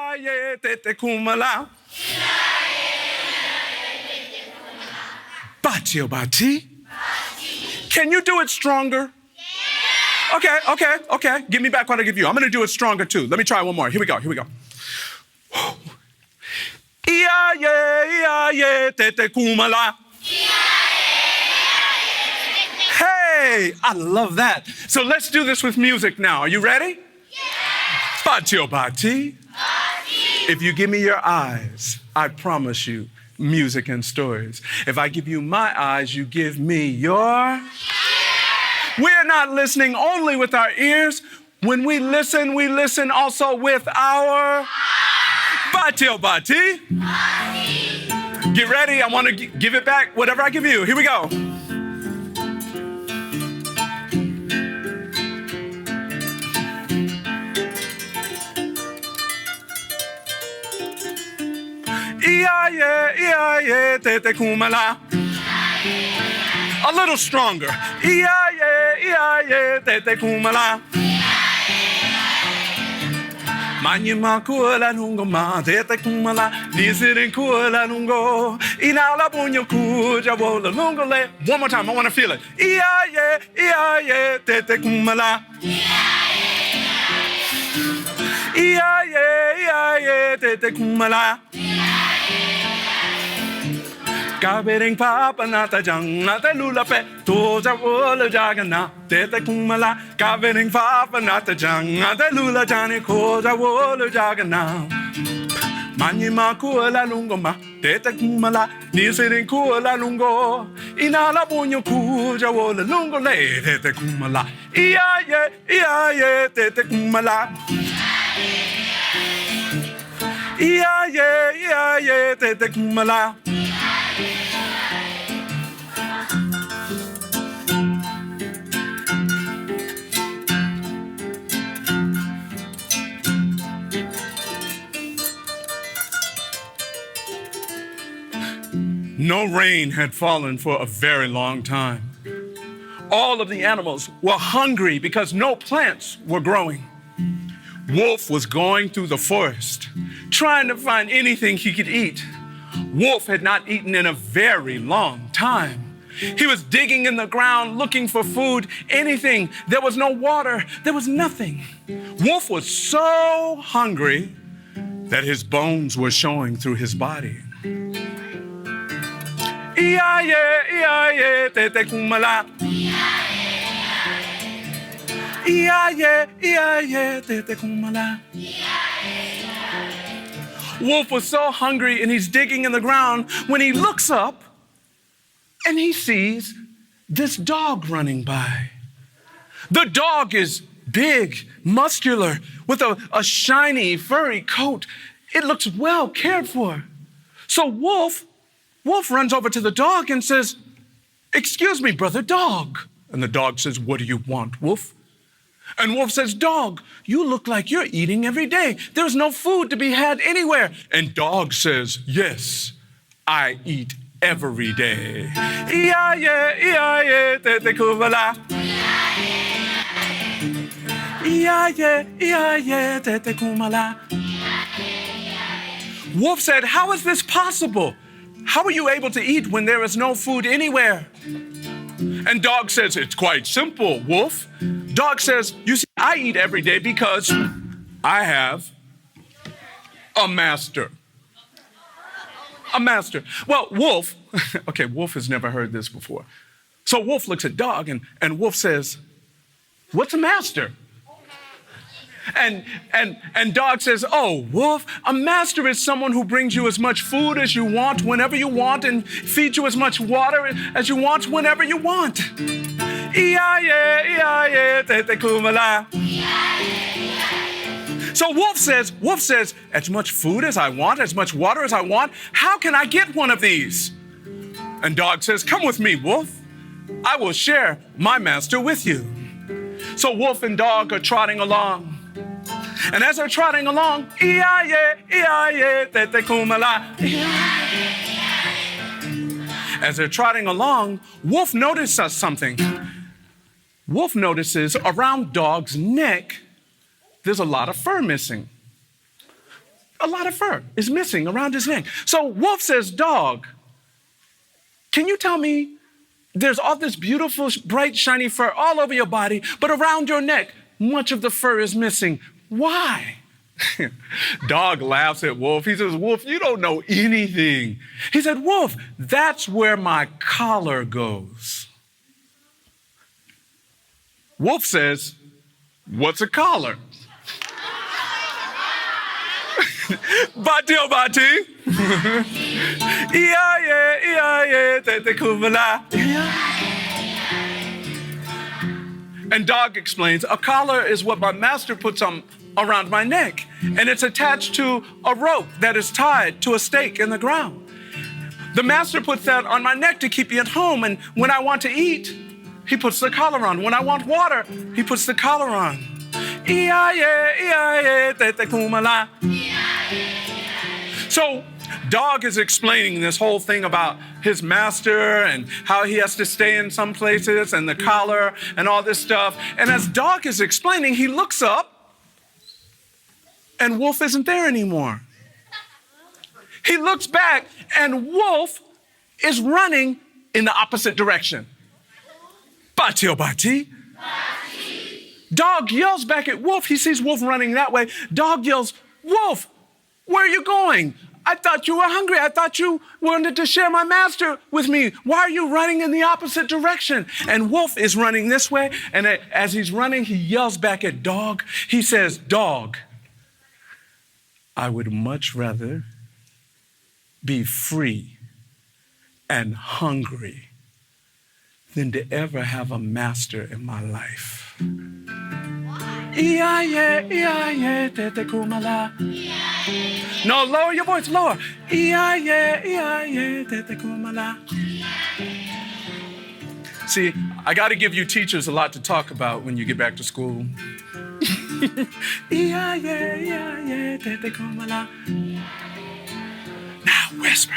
Ia-ye, tete kumala. Batio bati. Can you do it stronger? Okay. Give me back what I give you. I'm going to do it stronger too. Let me try one more. Here we go. Ia-ye, tete kumala. Hey, I love that. So let's do this with music now. Are you ready? Batio bati. If you give me your eyes, I promise you music and stories. If I give you my eyes, you give me your... We're not listening only with our ears. When we listen also with our... Batio bati. Get ready. I want to give it back, whatever I give you. Here we go. Ia-ye, tete kumala. A little stronger. Ia-ye, tete kumala. Manyima kuala lungo ma tete kumala. Nisirin kuala lungo. Inala bunyo kuja wola lungo le. One more time, I want to feel it. Ia-ye, tete kumala. Ia-ye, tete kumala. Kabering papa nata jang nata lula pe toja wola jagana tete kumala. Kabering papa nata jang nata lula jani koja wola jagana. Manyima kuala lungo ma tete kumala. Nisirin kuala lungo. Inala bunyo kuja wola lungo le tete kumala. Ia-ye, tete kumala. Ia-ye, tete kumala. No rain had fallen for a very long time. All of the animals were hungry because no plants were growing. Wolf was going through the forest, trying to find anything he could eat. Wolf had not eaten in a very long time. He was digging in the ground, looking for food, anything. There was no water. There was nothing. Wolf was so hungry that his bones were showing through his body. Ia-ye, tete kumala. Ia-ye, tete kumala. Wolf was so hungry and he's digging in the ground when he looks up and he sees this dog running by. The dog is big, muscular, with a shiny, furry coat. It looks well cared for. So Wolf runs over to the dog and says, "Excuse me, brother dog." And the dog says, "What do you want, Wolf?" And Wolf says, "Dog, you look like you're eating every day. There's no food to be had anywhere." And dog says, "Yes, I eat every day." Ia-ye, tete kumala. Ia-ye, tete kumala. Wolf said, "How is this possible? How are you able to eat when there is no food anywhere?" And dog says, "It's quite simple, Wolf." Dog says, "You see, I eat every day because I have a master." A master. Well, Wolf, okay, Wolf has never heard this before. So Wolf looks at Dog and Wolf says, "What's a master?" And Dog says, "Oh, Wolf, a master is someone who brings you as much food as you want, whenever you want, and feeds you as much water as you want, whenever you want." Ia-ye, tete kumala. So Wolf says, "As much food as I want, as much water as I want, how can I get one of these?" And Dog says, "Come with me, Wolf. I will share my master with you." So Wolf and Dog are trotting along. And as they're trotting along, ia-ye, tete kumala. As they're trotting along, Wolf notices something. Wolf notices around Dog's neck, there's a lot of fur missing. a lot of fur is missing around his neck. So wolf says, dog, can you tell me there's all this beautiful, bright, shiny fur all over your body, but around your neck, much of the fur is missing. Why? Dog laughs at Wolf. He says, Wolf, you don't know anything. He said, Wolf, that's where my collar goes. Wolf says, what's a collar? Bati o bati. And Dog explains, a collar is what my master puts on around my neck, and it's attached to a rope that is tied to a stake in the ground. The master puts that on my neck to keep me at home, and when I want to eat, he puts the collar on. When I want water, he puts the collar on. So Dog is explaining this whole thing about his master and how he has to stay in some places and the collar and all this stuff. And as Dog is explaining, he looks up and Wolf isn't there anymore. He looks back and Wolf is running in the opposite direction. Bati o bati. Dog yells back at Wolf. He sees Wolf running that way. Dog yells, Wolf, where are you going? I thought you were hungry. I thought you wanted to share my master with me. Why are you running in the opposite direction? And Wolf is running this way. And as he's running, he yells back at Dog. He says, Dog, I would much rather be free and hungry than to ever have a master in my life. No, lower your voice, lower. See, I got to give you teachers a lot to talk about when you get back to school. Now whisper.